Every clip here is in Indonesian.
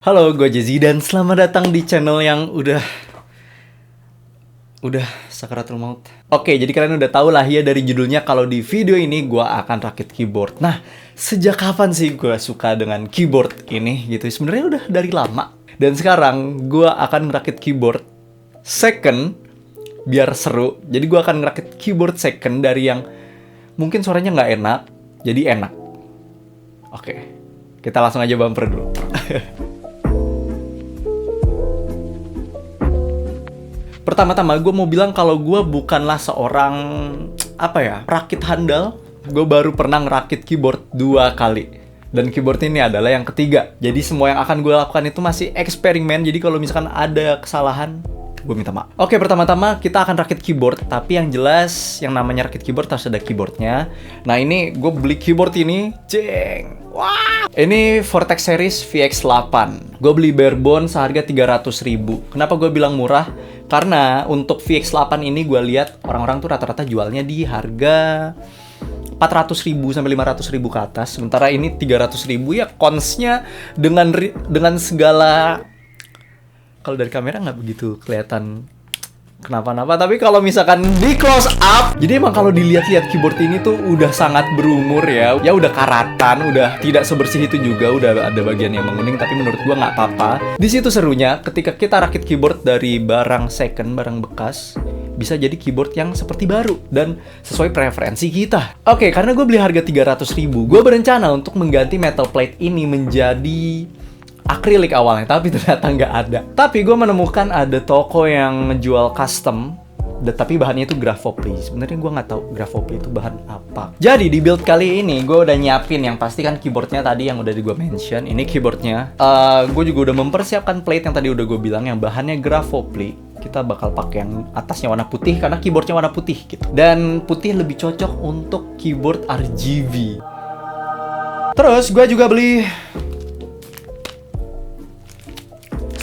Halo, gue Jazzy dan selamat datang di channel yang udah sakaratul maut. Oke, jadi kalian udah tahu lah ya dari judulnya kalau di video ini gue akan rakit keyboard. Nah, sejak kapan sih gue suka dengan keyboard ini gitu? Sebenarnya udah dari lama. Dan sekarang gue akan ngerakit keyboard second biar seru. Jadi gue akan ngerakit keyboard second dari yang mungkin suaranya nggak enak, jadi enak. Oke, kita langsung aja bumper dulu. Pertama-tama gue mau bilang kalau gue bukanlah seorang rakit handal. Gue baru pernah ngerakit keyboard 2 kali. Dan keyboard ini adalah yang ketiga. Jadi semua yang akan gue lakukan itu masih eksperimen. Jadi kalau misalkan ada kesalahan, gue minta maaf. Oke, pertama-tama kita akan rakit keyboard. Tapi yang jelas, yang namanya rakit keyboard harus ada keyboardnya. Nah ini gue beli keyboard ini, ceng. Wah, ini Vortex Series VX8. Gue beli barebone seharga 300.000. Kenapa gue bilang murah? Karena untuk VX8 ini gue lihat orang-orang tuh rata-rata jualnya di harga 400.000 sampai 500.000 ke atas. Sementara ini 300.000 ya, consnya dengan segala, kalau dari kamera nggak begitu kelihatan kenapa-napa, tapi kalau misalkan di close up, jadi emang kalau dilihat-lihat keyboard ini tuh udah sangat berumur ya. Ya udah karatan, udah tidak sebersih itu juga, udah ada bagian yang menguning, tapi menurut gua nggak apa-apa. Di situ serunya ketika kita rakit keyboard dari barang second, barang bekas, bisa jadi keyboard yang seperti baru dan sesuai preferensi kita. Oke, karena gue beli harga 300.000, gue berencana untuk mengganti metal plate ini menjadi akrilik awalnya, tapi ternyata nggak ada. Tapi gue menemukan ada toko yang ngejual custom, tapi bahannya itu grafopli. Sebenarnya gue nggak tahu grafopli itu bahan apa. Jadi di build kali ini gue udah nyiapin yang pasti kan keyboardnya tadi yang udah gue mention. Ini keyboardnya. Gue juga udah mempersiapkan plate yang tadi udah gue bilang yang bahannya grafopli. Kita bakal pakai yang atasnya warna putih karena keyboardnya warna putih gitu. Dan putih lebih cocok untuk keyboard RGB. Terus gue juga beli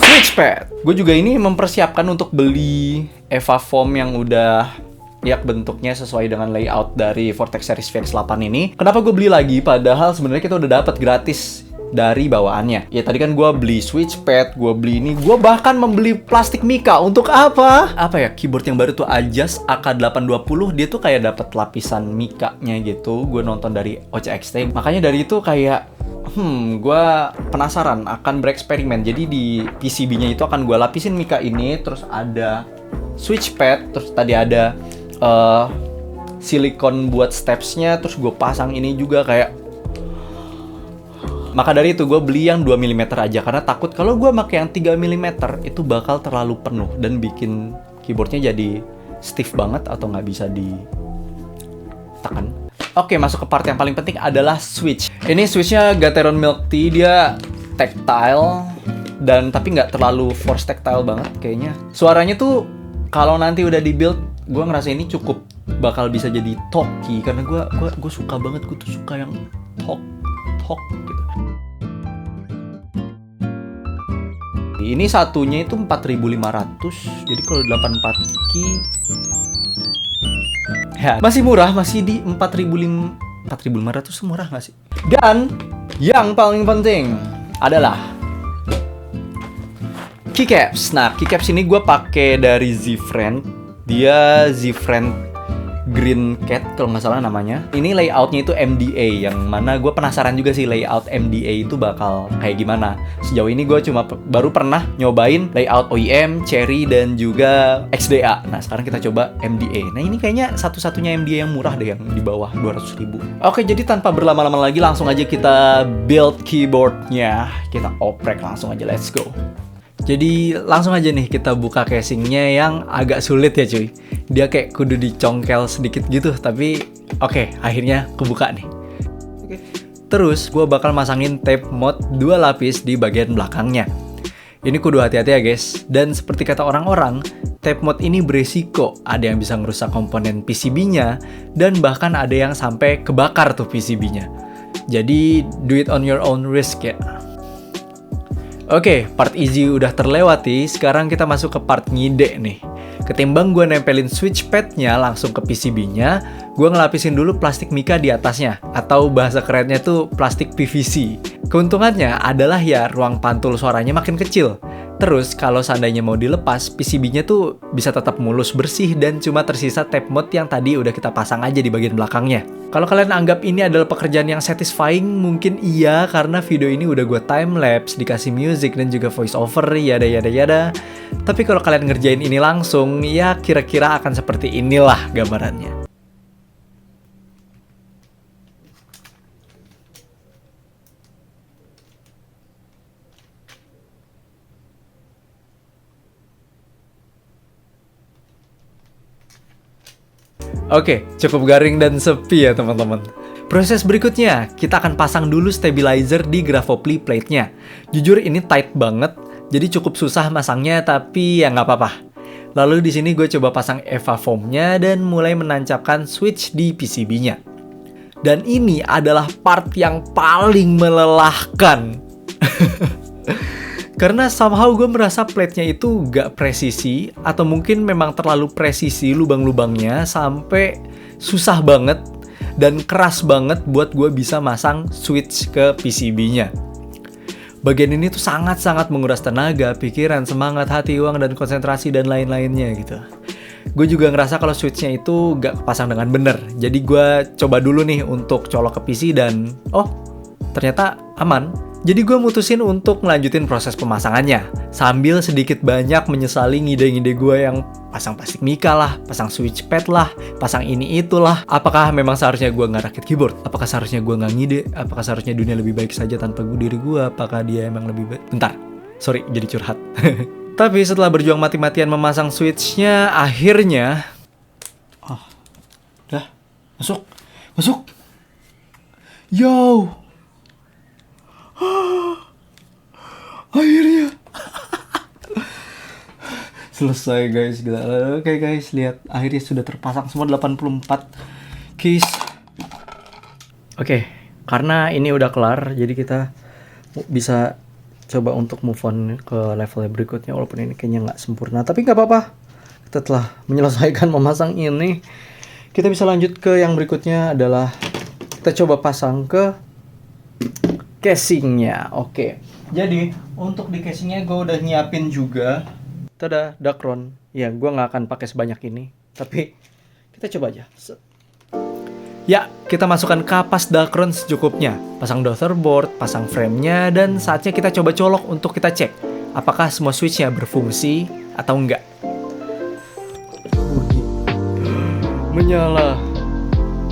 switchpad. Gue juga ini mempersiapkan untuk beli Eva Foam yang udah ya bentuknya sesuai dengan layout dari Vortex Series VX8 ini. Kenapa gue beli lagi? Padahal sebenarnya kita udah dapat gratis dari bawaannya. Ya tadi kan gue beli switchpad, gue beli ini, gue bahkan membeli plastik mica. Untuk apa? Apa ya? Keyboard yang baru tuh Ajas AK820, dia tuh kayak dapat lapisan mica-nya gitu. Gue nonton dari OCXT. Makanya dari itu kayak gue penasaran akan bereksperimen. Jadi di PCB-nya itu akan gue lapisin mica ini, terus ada switchpad, terus tadi ada silikon buat steps-nya, terus gue pasang ini juga kayak. Maka dari itu gue beli yang 2 mm aja, karena takut kalau gue pakai yang 3 mm itu bakal terlalu penuh dan bikin keyboardnya jadi stiff banget atau nggak bisa ditekan. Oke, masuk ke part yang paling penting adalah switch. Ini switchnya Gateron Milk Tea, dia tactile dan tapi nggak terlalu force tactile banget kayaknya. Suaranya tuh kalau nanti udah di build, gue ngerasa ini cukup bakal bisa jadi talkie karena gue suka banget, gue tuh suka yang talk gitu. Ini satunya itu 4.500, jadi kalau 84 key ya, masih murah, masih di 4.500 murah nggak sih? Dan yang paling penting adalah keycaps. Nah, keycaps ini gue pakai dari Z-Friend. Dia Z-Friend Green Cat kalau nggak salah namanya. Ini layoutnya itu MDA, yang mana gue penasaran juga sih layout MDA itu bakal kayak gimana. Sejauh ini gue cuma baru pernah nyobain layout OEM, Cherry, dan juga XDA. Nah sekarang kita coba MDA. Nah ini kayaknya satu-satunya MDA yang murah deh, yang di bawah 200.000. Oke, jadi tanpa berlama-lama lagi langsung aja kita build keyboardnya. Kita oprek langsung aja, let's go. Jadi langsung aja nih kita buka casingnya yang agak sulit ya cuy. Dia kayak kudu dicongkel sedikit gitu, tapi oke, akhirnya kebuka nih. Terus gue bakal masangin tape mod 2 lapis di bagian belakangnya. Ini kudu hati-hati ya guys. Dan seperti kata orang-orang, tape mod ini beresiko. Ada yang bisa ngerusak komponen PCB-nya, dan bahkan ada yang sampai kebakar tuh PCB-nya. Jadi do it on your own risk ya. Oke, part easy udah terlewati, sekarang kita masuk ke part ngide nih. Ketimbang gue nempelin switchpad-nya langsung ke PCB-nya, gue ngelapisin dulu plastik mica di atasnya, atau bahasa kerennya tuh plastik PVC. Keuntungannya adalah ya ruang pantul suaranya makin kecil. Terus kalau seandainya mau dilepas, PCB-nya tuh bisa tetap mulus bersih dan cuma tersisa tape mode yang tadi udah kita pasang aja di bagian belakangnya. Kalau kalian anggap ini adalah pekerjaan yang satisfying, mungkin iya karena video ini udah gue time-lapse, dikasih music dan juga voice over, yada yada yada. Tapi kalau kalian ngerjain ini langsung, ya kira-kira akan seperti inilah gambarannya. Oke, cukup garing dan sepi ya teman-teman. Proses berikutnya, kita akan pasang dulu stabilizer di Gravopli plate-nya. Jujur ini tight banget, jadi cukup susah masangnya tapi ya nggak apa-apa. Lalu di sini gue coba pasang EVA foam-nya dan mulai menancapkan switch di PCB-nya. Dan ini adalah part yang paling melelahkan. Karena somehow gue merasa plate-nya itu gak presisi, atau mungkin memang terlalu presisi lubang-lubangnya sampai susah banget dan keras banget buat gue bisa masang switch ke PCB-nya. Bagian ini tuh sangat-sangat menguras tenaga, pikiran, semangat, hati, uang, dan konsentrasi dan lain-lainnya gitu. Gue juga ngerasa kalau switch-nya itu gak kepasang dengan bener. Jadi gue coba dulu nih untuk colok ke PC dan oh ternyata aman. Jadi gue mutusin untuk ngelanjutin proses pemasangannya, sambil sedikit banyak menyesali ngide-ngide gue yang pasang plastik mika lah, pasang switch pad lah, pasang ini itulah. Apakah memang seharusnya gue nggak rakit keyboard? Apakah seharusnya gue nggak ngide? Apakah seharusnya dunia lebih baik saja tanpa diri gue? Apakah dia emang lebih baik? Bentar, sorry jadi curhat. Tapi setelah berjuang mati-matian memasang switchnya, akhirnya... Oh, udah, masuk. Yo! Akhirnya selesai guys, gila. Oke guys, lihat akhirnya sudah terpasang semua 84 keys. Oke, karena ini udah kelar, jadi kita bisa coba untuk move on ke level berikutnya. Walaupun ini kayaknya nggak sempurna, tapi nggak apa-apa. Kita telah menyelesaikan memasang ini. Kita bisa lanjut ke yang berikutnya, adalah kita coba pasang ke casingnya. Oke, jadi untuk di casingnya gue udah nyiapin juga. Tada, Dacron. Ya, gue nggak akan pakai sebanyak ini, tapi kita coba aja. Ya, kita masukkan kapas Dacron secukupnya. Pasang daughterboard, pasang frame-nya, dan saatnya kita coba colok untuk kita cek apakah semua switch-nya berfungsi atau enggak. Menyala.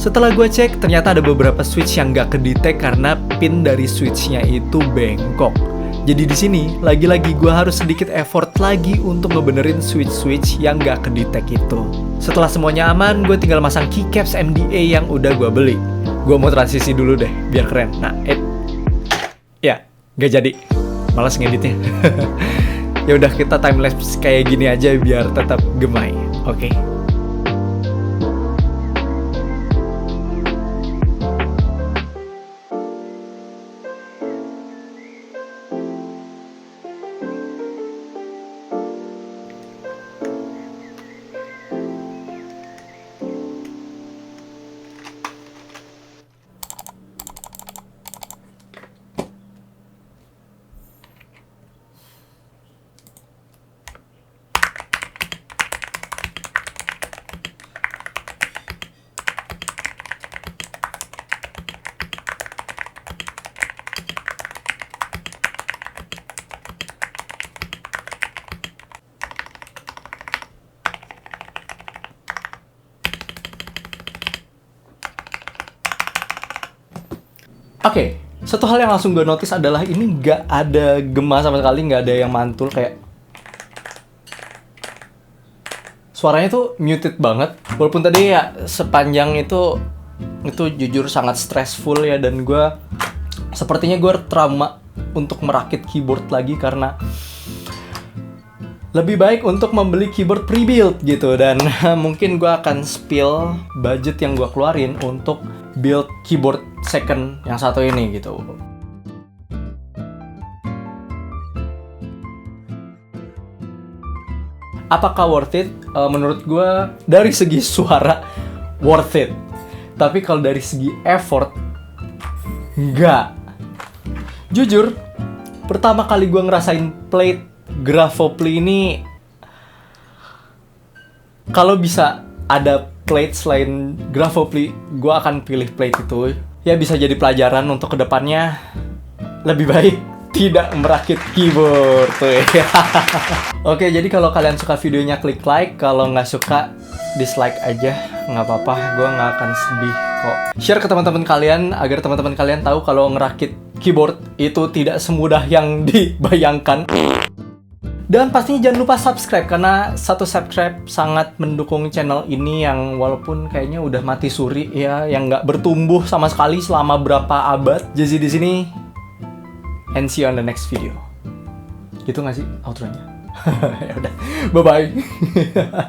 Setelah gue cek, ternyata ada beberapa switch yang nggak kedetek karena pin dari switch-nya itu bengkok. Jadi di sini, lagi-lagi gue harus sedikit effort lagi untuk ngebenerin switch-switch yang nggak kedetek itu. Setelah semuanya aman, gue tinggal masang keycaps MDA yang udah gue beli. Gue mau transisi dulu deh, biar keren. Nah, ya, nggak jadi. Malas ngeditnya. Ya udah, kita timelapse kayak gini aja biar tetap gemai. Oke. Oke, satu hal yang langsung gue notice adalah ini nggak ada gema sama sekali, nggak ada yang mantul, kayak suaranya tuh muted banget. Walaupun tadi ya sepanjang itu jujur sangat stressful ya, dan gue sepertinya gue trauma untuk merakit keyboard lagi karena lebih baik untuk membeli keyboard pre-built gitu. Dan mungkin gue akan spill budget yang gue keluarin untuk build keyboard second yang satu ini gitu. Apakah worth it? Menurut gue dari segi suara worth it. Tapi kalau dari segi effort, enggak. Jujur, pertama kali gue ngerasain plate Grafopli ini, kalau bisa ada plate selain Grafopli, gue akan pilih plate itu. Ya bisa jadi pelajaran untuk kedepannya, lebih baik tidak merakit keyboard tuh ya. Oke, jadi kalau kalian suka videonya klik like, kalau nggak suka dislike aja, nggak apa-apa, gue nggak akan sedih kok. Share ke teman-teman kalian agar teman-teman kalian tahu kalau ngerakit keyboard itu tidak semudah yang dibayangkan. Dan pastinya jangan lupa subscribe, karena satu subscribe sangat mendukung channel ini yang walaupun kayaknya udah mati suri ya, yang nggak bertumbuh sama sekali selama berapa abad. Jazzy di sini, and see you on the next video. Gitu nggak sih outro-nya? Ya udah, bye-bye.